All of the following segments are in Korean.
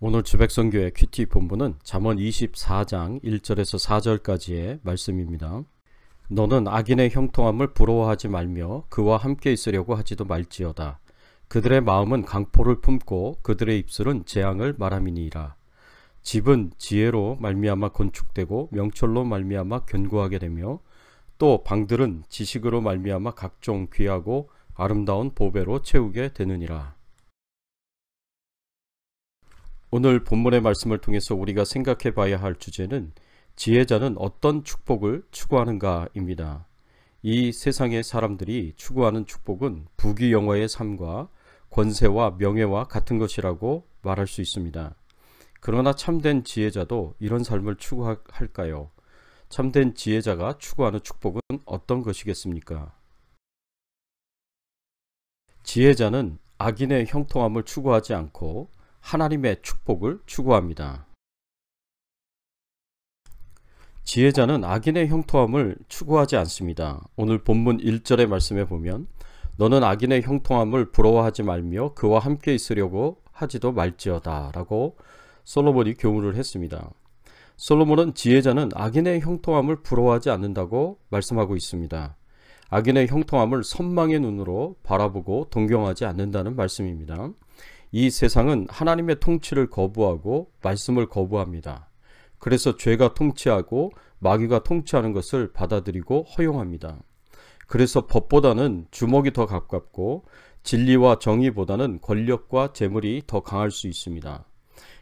오늘 주백선교회 큐티 본문은 잠언 24장 1절에서 4절까지의 말씀입니다. 너는 악인의 형통함을 부러워하지 말며 그와 함께 있으려고 하지도 말지어다. 그들의 마음은 강포를 품고 그들의 입술은 재앙을 말함이니이다. 집은 지혜로 말미암아 건축되고 명철로 말미암아 견고하게 되며 또 방들은 지식으로 말미암아 각종 귀하고 아름다운 보배로 채우게 되느니라. 오늘 본문의 말씀을 통해서 우리가 생각해 봐야 할 주제는 지혜자는 어떤 축복을 추구하는가입니다. 이 세상의 사람들이 추구하는 축복은 부귀영화의 삶과 권세와 명예와 같은 것이라고 말할 수 있습니다. 그러나 참된 지혜자도 이런 삶을 추구할까요? 참된 지혜자가 추구하는 축복은 어떤 것이겠습니까? 지혜자는 악인의 형통함을 추구하지 않고 하나님의 축복을 추구합니다. 지혜자는 악인의 형통함을 추구하지 않습니다. 오늘 본문 1절의 말씀에 보면 너는 악인의 형통함을 부러워하지 말며 그와 함께 있으려고 하지도 말지어다 라고 솔로몬이 교훈을 했습니다. 솔로몬은 지혜자는 악인의 형통함을 부러워하지 않는다고 말씀하고 있습니다. 악인의 형통함을 선망의 눈으로 바라보고 동경하지 않는다는 말씀입니다. 이 세상은 하나님의 통치를 거부하고 말씀을 거부합니다. 그래서 죄가 통치하고 마귀가 통치하는 것을 받아들이고 허용합니다. 그래서 법보다는 주먹이 더 가깝고 진리와 정의보다는 권력과 재물이 더 강할 수 있습니다.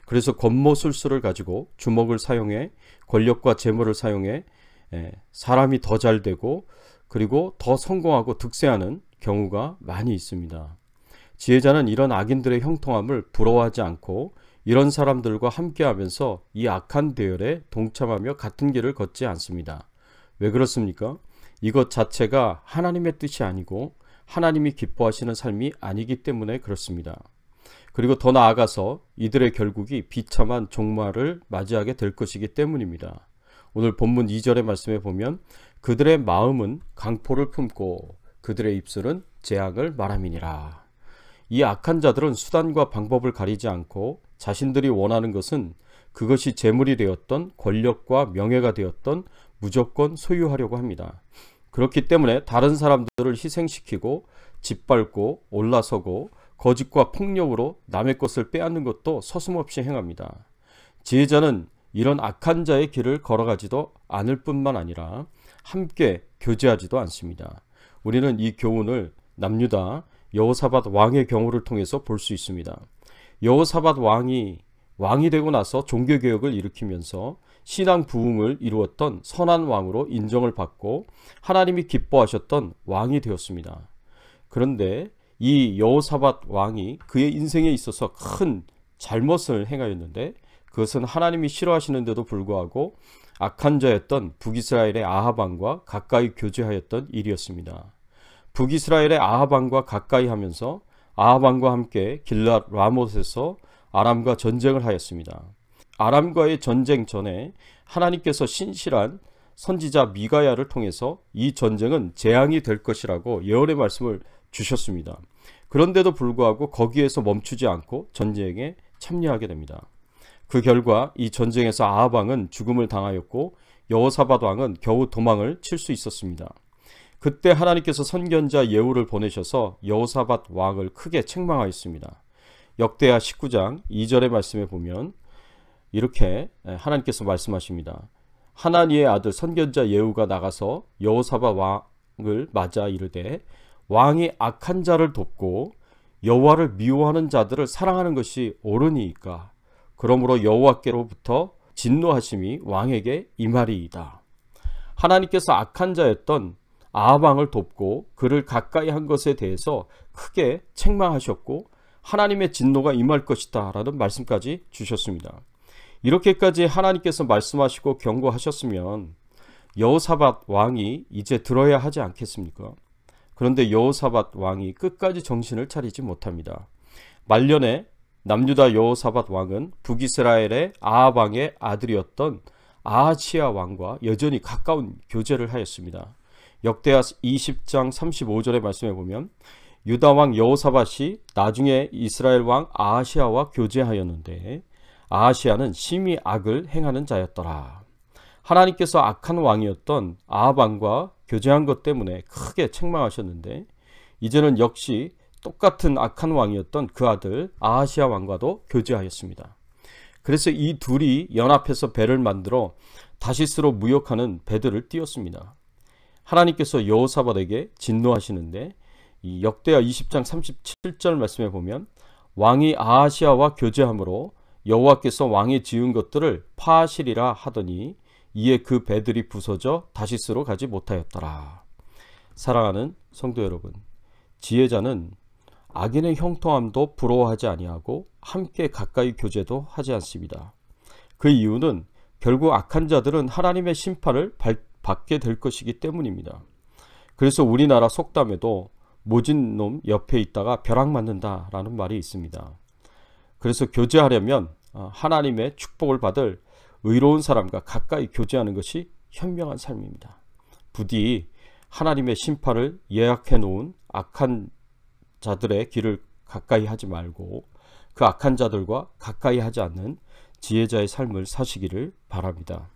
그래서 권모술수를 가지고 주먹을 사용해 권력과 재물을 사용해 사람이 더 잘 되고 그리고 더 성공하고 득세하는 경우가 많이 있습니다. 지혜자는 이런 악인들의 형통함을 부러워하지 않고 이런 사람들과 함께하면서 이 악한 대열에 동참하며 같은 길을 걷지 않습니다. 왜 그렇습니까? 이것 자체가 하나님의 뜻이 아니고 하나님이 기뻐하시는 삶이 아니기 때문에 그렇습니다. 그리고 더 나아가서 이들의 결국이 비참한 종말을 맞이하게 될 것이기 때문입니다. 오늘 본문 2절의 말씀에 보면 그들의 마음은 강포를 품고 그들의 입술은 재앙을 말함이니라. 이 악한 자들은 수단과 방법을 가리지 않고 자신들이 원하는 것은 그것이 재물이 되었던 권력과 명예가 되었던 무조건 소유하려고 합니다. 그렇기 때문에 다른 사람들을 희생시키고 짓밟고 올라서고 거짓과 폭력으로 남의 것을 빼앗는 것도 서슴없이 행합니다. 지혜자는 이런 악한 자의 길을 걸어가지도 않을 뿐만 아니라 함께 교제하지도 않습니다. 우리는 이 교훈을 남유다 여호사밧 왕의 경우를 통해서 볼 수 있습니다. 여호사밧 왕이 되고 나서 종교개혁을 일으키면서 신앙 부흥을 이루었던 선한 왕으로 인정을 받고 하나님이 기뻐하셨던 왕이 되었습니다. 그런데 이 여호사밧 왕이 그의 인생에 있어서 큰 잘못을 행하였는데 그것은 하나님이 싫어하시는데도 불구하고 악한 자였던 북이스라엘의 아합 왕과 가까이 교제하였던 일이었습니다. 북이스라엘의 아합 왕과 가까이 하면서 아합 왕과 함께 길랏 라못에서 아람과 전쟁을 하였습니다. 아람과의 전쟁 전에 하나님께서 신실한 선지자 미가야를 통해서 이 전쟁은 재앙이 될 것이라고 예언의 말씀을 주셨습니다. 그런데도 불구하고 거기에서 멈추지 않고 전쟁에 참여하게 됩니다. 그 결과 이 전쟁에서 아합 왕은 죽음을 당하였고 여호사밧 왕은 겨우 도망을 칠 수 있었습니다. 그때 하나님께서 선견자 예후를 보내셔서 여호사밧 왕을 크게 책망하였습니다. 역대하 19장 2절의 말씀에 보면 이렇게 하나님께서 말씀하십니다. 하나니의 아들 선견자 예후가 나가서 여호사밧 왕을 맞아 이르되 왕이 악한 자를 돕고 여호와를 미워하는 자들을 사랑하는 것이 옳으니이까 그러므로 여호와께로부터 진노하심이 왕에게 임하리이다. 하나님께서 악한 자였던 아합 왕을 돕고 그를 가까이 한 것에 대해서 크게 책망하셨고 하나님의 진노가 임할 것이다 라는 말씀까지 주셨습니다. 이렇게까지 하나님께서 말씀하시고 경고하셨으면 여호사밧 왕이 이제 들어야 하지 않겠습니까? 그런데 여호사밧 왕이 끝까지 정신을 차리지 못합니다. 말년에 남유다 여호사밧 왕은 북이스라엘의 아합 왕의 아들이었던 아하시야 왕과 여전히 가까운 교제를 하였습니다. 역대하 20장 35절의 말씀에 보면 유다 왕 여호사밧이 나중에 이스라엘 왕 아하시아와 교제하였는데 아하시아는 심히 악을 행하는 자였더라. 하나님께서 악한 왕이었던 아합 왕과 교제한 것 때문에 크게 책망하셨는데 이제는 역시 똑같은 악한 왕이었던 그 아들 아하시아 왕과도 교제하였습니다. 그래서 이 둘이 연합해서 배를 만들어 다시스로 무역하는 배들을 띄웠습니다. 하나님께서 여호사밧에게 진노하시는데 이 역대하 20장 37절 말씀에 보면 왕이 아하시아와 교제함으로 여호와께서 왕이 지은 것들을 파하시리라 하더니 이에 그 배들이 부서져 다시스로 가지 못하였더라. 사랑하는 성도 여러분, 지혜자는 악인의 형통함도 부러워하지 아니하고 함께 가까이 교제도 하지 않습니다. 그 이유는 결국 악한 자들은 하나님의 심판을 받게 될 것이기 때문입니다. 그래서 우리나라 속담에도 모진 놈 옆에 있다가 벼락 맞는다라는 말이 있습니다. 그래서 교제하려면 하나님의 축복을 받을 의로운 사람과 가까이 교제하는 것이 현명한 삶입니다. 부디 하나님의 심판을 예약해 놓은 악한 자들의 길을 가까이 하지 말고 그 악한 자들과 가까이 하지 않는 지혜자의 삶을 사시기를 바랍니다.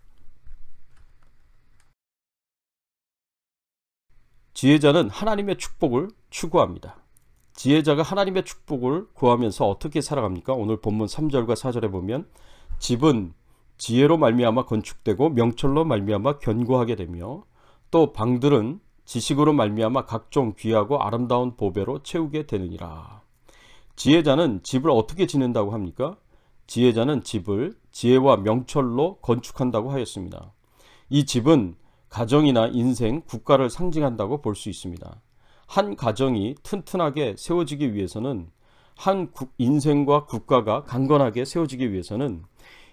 지혜자는 하나님의 축복을 추구합니다. 지혜자가 하나님의 축복을 구하면서 어떻게 살아갑니까? 오늘 본문 3절과 4절에 보면 집은 지혜로 말미암아 건축되고 명철로 말미암아 견고하게 되며 또 방들은 지식으로 말미암아 각종 귀하고 아름다운 보배로 채우게 되느니라. 지혜자는 집을 어떻게 짓는다고 합니까? 지혜자는 집을 지혜와 명철로 건축한다고 하였습니다. 이 집은 가정이나 인생, 국가를 상징한다고 볼 수 있습니다. 한 가정이 튼튼하게 세워지기 위해서는 한 인생과 국가가 강건하게 세워지기 위해서는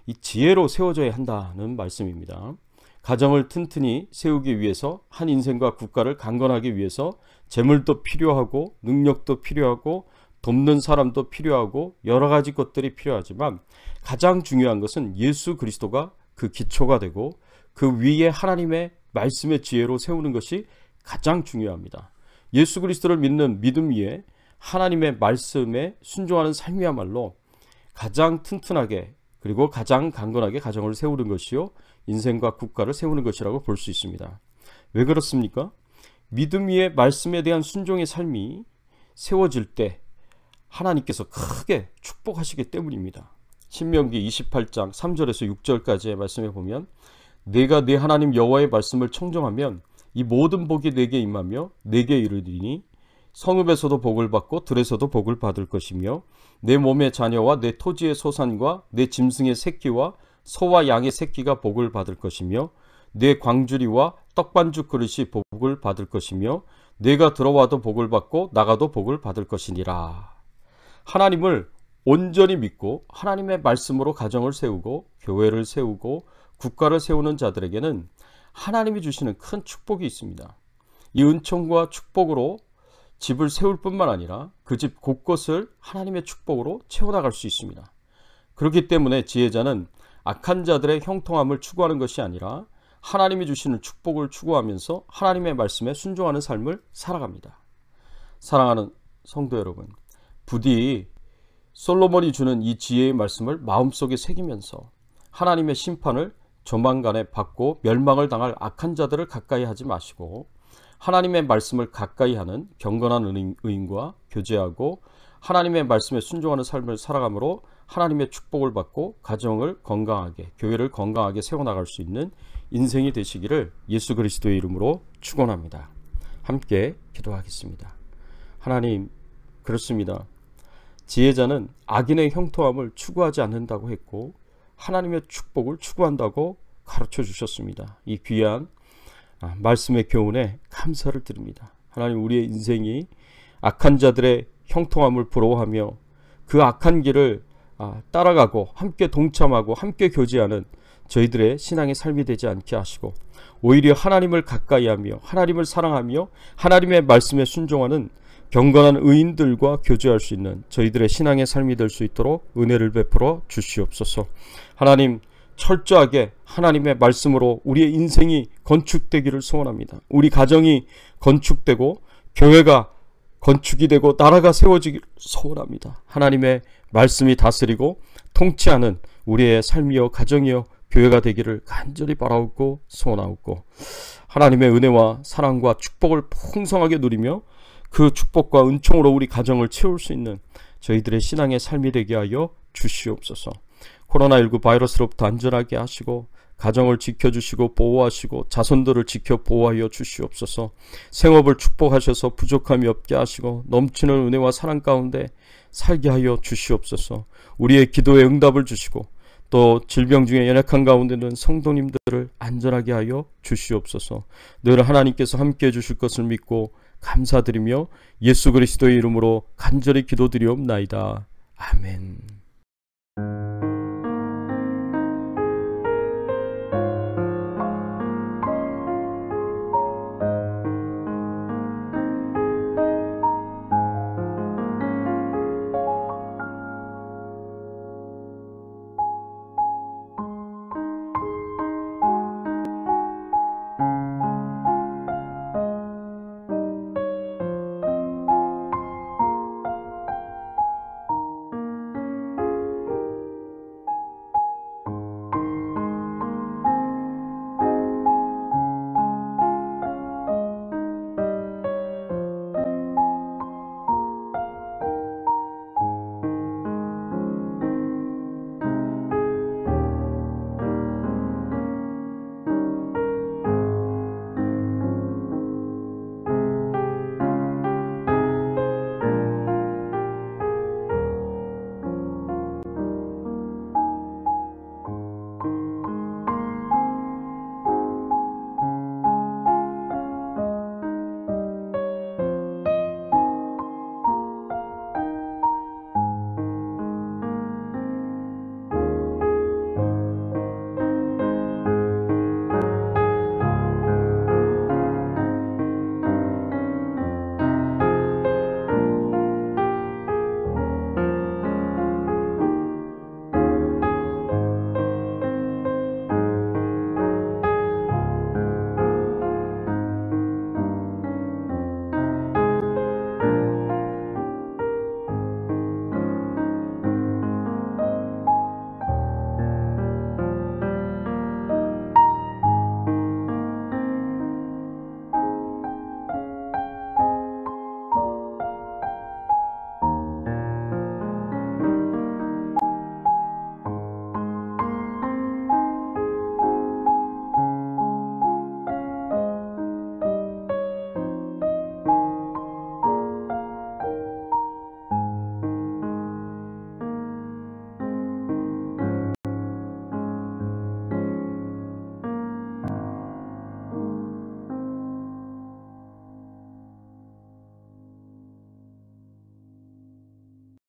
이 지혜로 세워져야 한다는 말씀입니다. 가정을 튼튼히 세우기 위해서 한 인생과 국가를 강건하기 위해서 재물도 필요하고 능력도 필요하고 돕는 사람도 필요하고 여러 가지 것들이 필요하지만 가장 중요한 것은 예수 그리스도가 그 기초가 되고 그 위에 하나님의 말씀의 지혜로 세우는 것이 가장 중요합니다. 예수 그리스도를 믿는 믿음 위에 하나님의 말씀에 순종하는 삶이야말로 가장 튼튼하게 그리고 가장 강건하게 가정을 세우는 것이요 인생과 국가를 세우는 것이라고 볼 수 있습니다. 왜 그렇습니까? 믿음 위에 말씀에 대한 순종의 삶이 세워질 때 하나님께서 크게 축복하시기 때문입니다. 신명기 28장 3절에서 6절까지의 말씀에 보면 내가 네 하나님 여호와의 말씀을 청정하면 이 모든 복이 내게 임하며 내게 이르리니 성읍에서도 복을 받고 들에서도 복을 받을 것이며 내 몸의 자녀와 내 토지의 소산과 내 짐승의 새끼와 소와 양의 새끼가 복을 받을 것이며 내 광주리와 떡반죽 그릇이 복을 받을 것이며 내가 들어와도 복을 받고 나가도 복을 받을 것이니라. 하나님을 온전히 믿고 하나님의 말씀으로 가정을 세우고 교회를 세우고 국가를 세우는 자들에게는 하나님이 주시는 큰 축복이 있습니다. 이 은총과 축복으로 집을 세울 뿐만 아니라 그 집 곳곳을 하나님의 축복으로 채워나갈 수 있습니다. 그렇기 때문에 지혜자는 악한 자들의 형통함을 추구하는 것이 아니라 하나님이 주시는 축복을 추구하면서 하나님의 말씀에 순종하는 삶을 살아갑니다. 사랑하는 성도 여러분, 부디 솔로몬이 주는 이 지혜의 말씀을 마음속에 새기면서 하나님의 심판을 조만간에 받고 멸망을 당할 악한 자들을 가까이 하지 마시고 하나님의 말씀을 가까이 하는 경건한 의인과 교제하고 하나님의 말씀에 순종하는 삶을 살아감으로 하나님의 축복을 받고 가정을 건강하게, 교회를 건강하게 세워나갈 수 있는 인생이 되시기를 예수 그리스도의 이름으로 축원합니다. 함께 기도하겠습니다. 하나님, 그렇습니다. 지혜자는 악인의 형통함을 추구하지 않는다고 했고 하나님의 축복을 추구한다고 가르쳐 주셨습니다. 이 귀한 말씀의 교훈에 감사를 드립니다. 하나님, 우리의 인생이 악한 자들의 형통함을 부러워하며 그 악한 길을 따라가고 함께 동참하고 함께 교제하는 저희들의 신앙의 삶이 되지 않게 하시고 오히려 하나님을 가까이 하며 하나님을 사랑하며 하나님의 말씀에 순종하는 경건한 의인들과 교제할 수 있는 저희들의 신앙의 삶이 될 수 있도록 은혜를 베풀어 주시옵소서. 하나님, 철저하게 하나님의 말씀으로 우리의 인생이 건축되기를 소원합니다. 우리 가정이 건축되고 교회가 건축이 되고 나라가 세워지기를 소원합니다. 하나님의 말씀이 다스리고 통치하는 우리의 삶이요 가정이요 교회가 되기를 간절히 바라옵고 소원하옵고, 하나님의 은혜와 사랑과 축복을 풍성하게 누리며 그 축복과 은총으로 우리 가정을 채울 수 있는 저희들의 신앙의 삶이 되게 하여 주시옵소서. 코로나19 바이러스로부터 안전하게 하시고 가정을 지켜주시고 보호하시고 자손들을 지켜 보호하여 주시옵소서. 생업을 축복하셔서 부족함이 없게 하시고 넘치는 은혜와 사랑 가운데 살게 하여 주시옵소서. 우리의 기도에 응답을 주시고 또 질병 중에 연약한 가운데는 성도님들을 안전하게 하여 주시옵소서. 늘 하나님께서 함께해 주실 것을 믿고 감사드리며 예수 그리스도의 이름으로 간절히 기도드리옵나이다. 아멘.